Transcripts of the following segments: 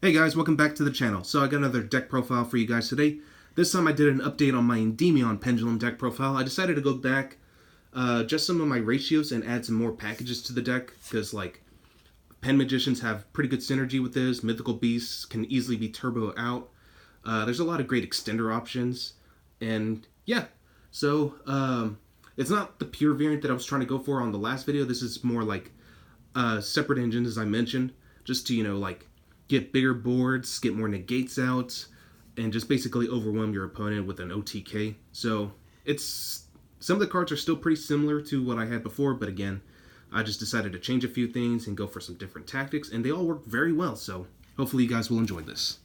Hey guys, welcome back to the channel. So I got another deck profile for you guys today. This time I did an update on my Endymion Pendulum deck profile. I decided to go back, just some of my ratios and add some more packages to the deck because like Pen Magicians have pretty good synergy with this. Mythical Beasts can easily be turbo out. There's a lot of great extender options, and yeah. So it's not the pure variant that I was trying to go for on the last video. This is more like separate engines, as I mentioned, just to like get bigger boards, get more negates out, and just basically overwhelm your opponent with an OTK. So it's some of the cards are still pretty similar to what I had before, but again, I just decided to change a few things and go for some different tactics, and they all work very well. So hopefully you guys will enjoy this.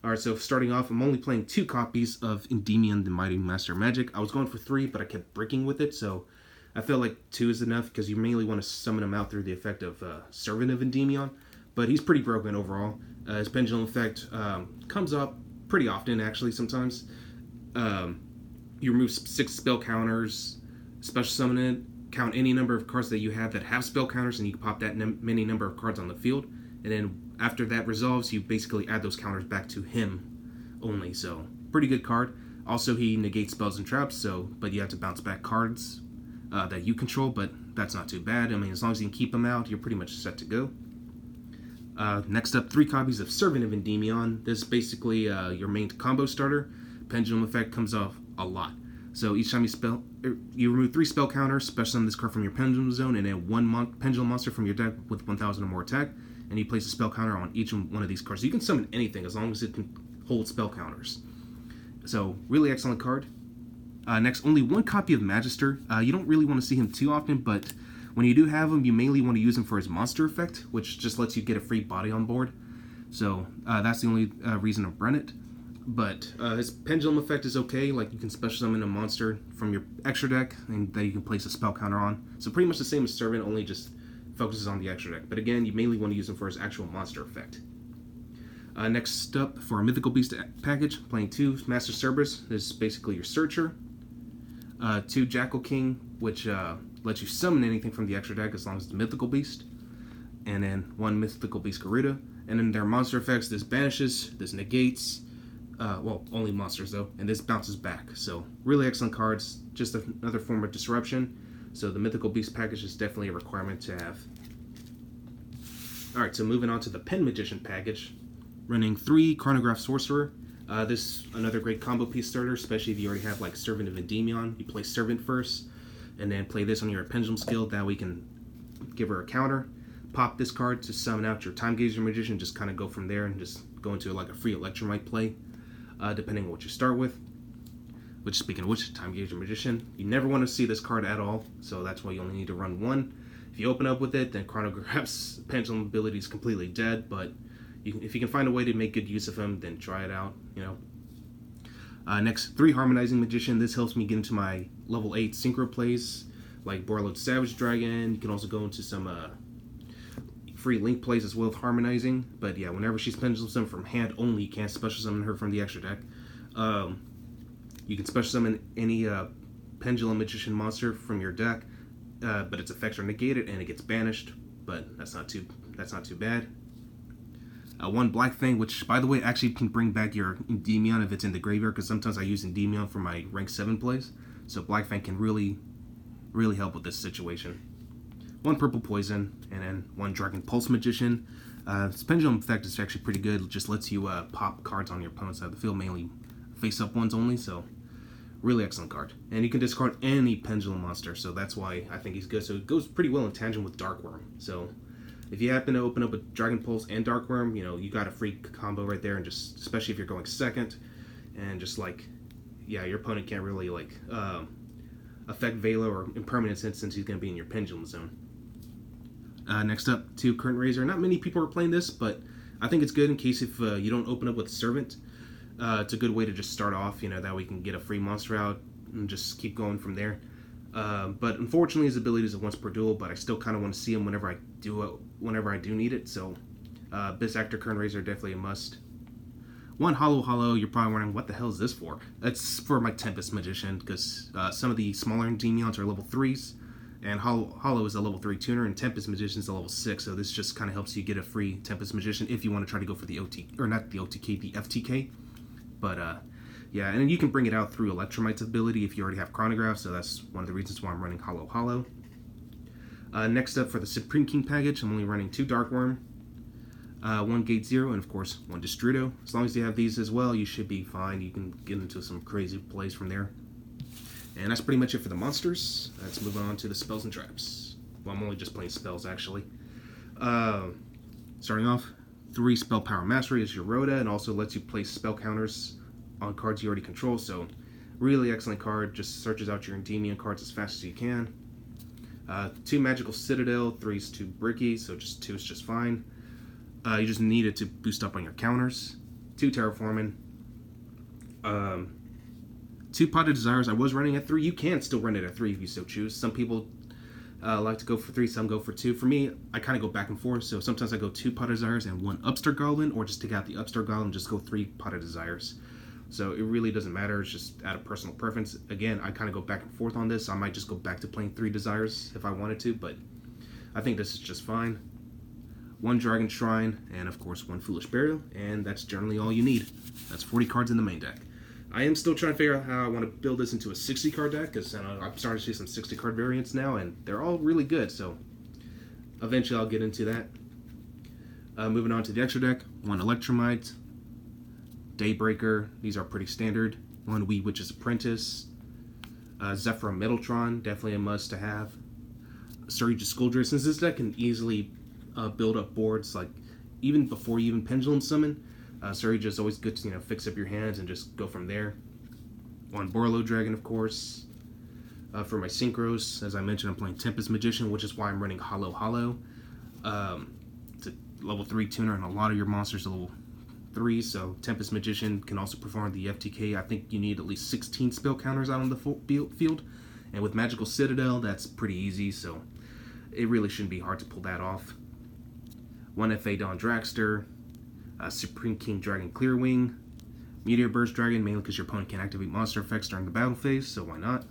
Alright, so starting off, I'm only playing 2 copies of Endymion the Mighty Master of Magic. I was going for 3, but I kept breaking with it, so I felt like 2 is enough because you mainly want to summon him out through the effect of Servant of Endymion. But he's pretty broken overall. His pendulum effect comes up pretty often, actually, sometimes. You remove 6 spell counters, special summon it, count any number of cards that you have that have spell counters, and you can pop that many number of cards on the field. And then after that resolves, you basically add those counters back to him only. So, pretty good card. Also, he negates spells and traps, but you have to bounce back cards that you control, but that's not too bad. I mean, as long as you can keep them out, you're pretty much set to go. Next up, 3 copies of Servant of Endymion. This is basically your main combo starter. Pendulum effect comes off a lot. So each time you remove 3 spell counters, special summon this card from your Pendulum Zone, and then 1 Pendulum monster from your deck with 1,000 or more attack, and you place a spell counter on each one of these cards. So you can summon anything as long as it can hold spell counters. So really excellent card. Next, only 1 copy of Magister. You don't really want to see him too often, but when you do have him, you mainly want to use him for his monster effect, which just lets you get a free body on board. So that's the only reason to run it. But his pendulum effect is okay. Like, you can special summon a monster from your extra deck and that you can place a spell counter on. So pretty much the same as Servant, only just focuses on the extra deck. But again, you mainly want to use him for his actual monster effect. Next up, for our Mythical Beast package, playing 2 Master Cerberus. This is basically your Searcher. 2 Jackal King, which lets you summon anything from the extra deck as long as it's the Mythical Beast. And then 1 Mythical Beast Garuda. And then their monster effects, this banishes, this negates, well, only monsters though, and this bounces back. So really excellent cards, just another form of disruption. So the Mythical Beast package is definitely a requirement to have. Alright, so moving on to the Pen Magician package. Running 3 Chronograph Sorcerer. This another great combo piece starter, especially if you already have like Servant of Endymion. You play Servant first, and then play this on your Pendulum skill. That way you can give her a counter. Pop this card to summon out your Time Gazer Magician. Just kind of go from there and just go into like a free Electromite play, depending on what you start with. Which, speaking of which, Time Gazer Magician, you never want to see this card at all, so that's why you only need to run 1. If you open up with it, then Chronograph's Pendulum ability is completely dead, but if you can find a way to make good use of him, then try it out, you know. Next, 3 Harmonizing Magician. This helps me get into my level 8 synchro plays, like Borrowed Savage Dragon. You can also go into some free link plays as well with Harmonizing. But yeah, whenever she's Pendulum Summoned from hand only, you can't special summon her from the extra deck. You can special summon any Pendulum Magician monster from your deck, but its effects are negated and it gets banished. But that's not too bad. 1 Black Fang, which, by the way, actually can bring back your Endymion if it's in the graveyard, because sometimes I use Endymion for my rank 7 plays. So Black Fang can really help with this situation. 1 Purple Poison, and then 1 Dragon Pulse Magician. This Pendulum effect is actually pretty good. It just lets you pop cards on your opponent's side of the field, mainly face-up ones only, so really excellent card. And you can discard any Pendulum monster, so that's why I think he's good. So it goes pretty well in tangent with Darkworm. So if you happen to open up a Dragon Pulse and Darkworm, you know, you got a free combo right there, and just, especially if you're going second, and just like, yeah, your opponent can't really like affect Vela or Impermanence since he's going to be in your Pendulum Zone. Next up, 2 Current Razor. Not many people are playing this, but I think it's good in case if you don't open up with Servant. It's a good way to just start off, you know, that way you can get a free monster out and just keep going from there. But unfortunately, his ability is a once per duel, but I still kind of want to see him whenever I do need it. So, Bis Actor Current Razor definitely a must. 1 Hollow. You're probably wondering, what the hell is this for? That's for my Tempest Magician, because some of the smaller Endymions are level 3s, And Hollow is a level 3 tuner, and Tempest Magician is a level 6, so this just kind of helps you get a free Tempest Magician if you want to try to go for the or not the OTK, the FTK. But, yeah, and then you can bring it out through Electromite's ability if you already have Chronograph, so that's one of the reasons why I'm running Hollow. Next up, for the Supreme King package, I'm only running 2 Dark Worm, 1 Gate 0, and of course 1 Destrudo. As long as you have these as well, you should be fine. You can get into some crazy plays from there. And that's pretty much it for the monsters. Let's move on to the spells and traps. Well, I'm only just playing spells, actually. Starting off, 3 Spell Power Mastery is your Rhoda, and also lets you place spell counters on cards you already control, so really excellent card. Just searches out your Endymion cards as fast as you can. 2 Magical Citadel, 3 is too bricky, so just 2 is just fine. You just need it to boost up on your counters. 2 Terraforming. 2 Potted Desires. I was running at 3. You can still run it at 3 if you so choose. Some people like to go for 3, some go for 2. For me, I kind of go back and forth, so sometimes I go 2 Potted Desires and 1 Upstart Goblin, or just take out the Upstart Goblin and just go 3 Potted Desires. So it really doesn't matter. It's just out of personal preference. Again, I kind of go back and forth on this. I might just go back to playing 3 Desires if I wanted to, but I think this is just fine. 1 Dragon Shrine, and of course 1 Foolish Burial, and that's generally all you need. That's 40 cards in the main deck. I am still trying to figure out how I want to build this into a 60 card deck, because I'm starting to see some 60 card variants now, and they're all really good, so eventually I'll get into that. Moving on to the extra deck, 1 Electromite, Daybreaker, these are pretty standard. 1 Wee Witch's Apprentice, Zephyr Metaltron, definitely a must to have. Surge Scoldress, since this deck can easily build up boards, like even before you even Pendulum Summon, Surge is always good to fix up your hands and just go from there. 1 Borlow Dragon, of course. For my synchros, as I mentioned, I'm playing Tempest Magician, which is why I'm running Hollow. It's a level 3 tuner, and a lot of your monsters are level 3, so Tempest Magician can also perform the FTK. I think you need at least 16 spell counters out on the field, and with Magical Citadel, that's pretty easy, so it really shouldn't be hard to pull that off. 1 FA Dawn Dragster, Supreme King Dragon Clearwing, Meteor Burst Dragon, mainly because your opponent can activate monster effects during the battle phase, so why not?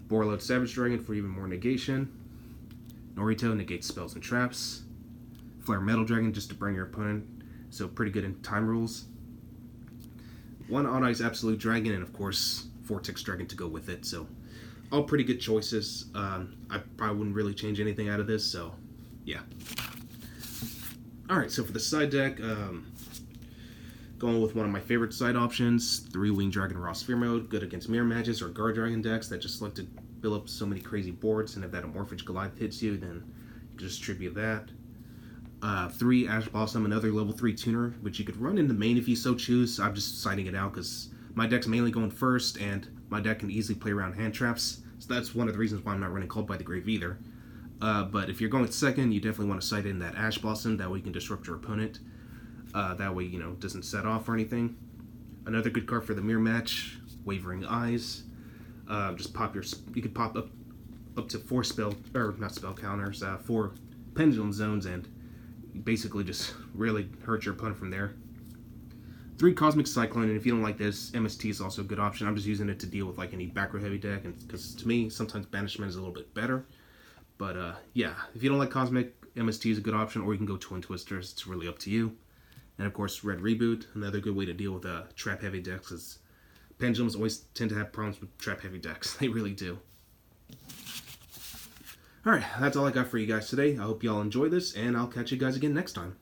Borload Savage Dragon for even more negation. Norito negates spells and traps. Flare Metal Dragon just to burn your opponent, so pretty good in time rules. 1 Odd Eyes Absolute Dragon, and of course Vortex Dragon to go with it, so all pretty good choices. I probably wouldn't really change anything out of this, so yeah. Alright, so for the side deck, going with one of my favorite side options, 3 Winged Dragon Raw Sphere Mode, good against Mirror Mages or Guard Dragon decks that just like to build up so many crazy boards, and if that Amorphage Goliath hits you, then you can just tribute that. 3 Ash Blossom, another level 3 tuner, which you could run in the main if you so choose. I'm just citing it out because my deck's mainly going first, and my deck can easily play around hand traps, so that's one of the reasons why I'm not running Called by the Grave either. But if you're going second, you definitely want to sight in that Ash Blossom, that way you can disrupt your opponent. That way, it doesn't set off or anything. Another good card for the mirror match, Wavering Eyes. Just you could pop up to 4 4 Pendulum Zones, and basically just really hurt your opponent from there. 3 Cosmic Cyclone, and if you don't like this, MST is also a good option. I'm just using it to deal with like any back row heavy deck, and because to me, sometimes Banishment is a little bit better. But yeah, if you don't like Cosmic, MST is a good option, or you can go Twin Twisters. It's really up to you. And of course, Red Reboot, another good way to deal with trap heavy decks, because Pendulums always tend to have problems with trap heavy decks. They really do. Alright, that's all I got for you guys today. I hope y'all enjoy this, and I'll catch you guys again next time.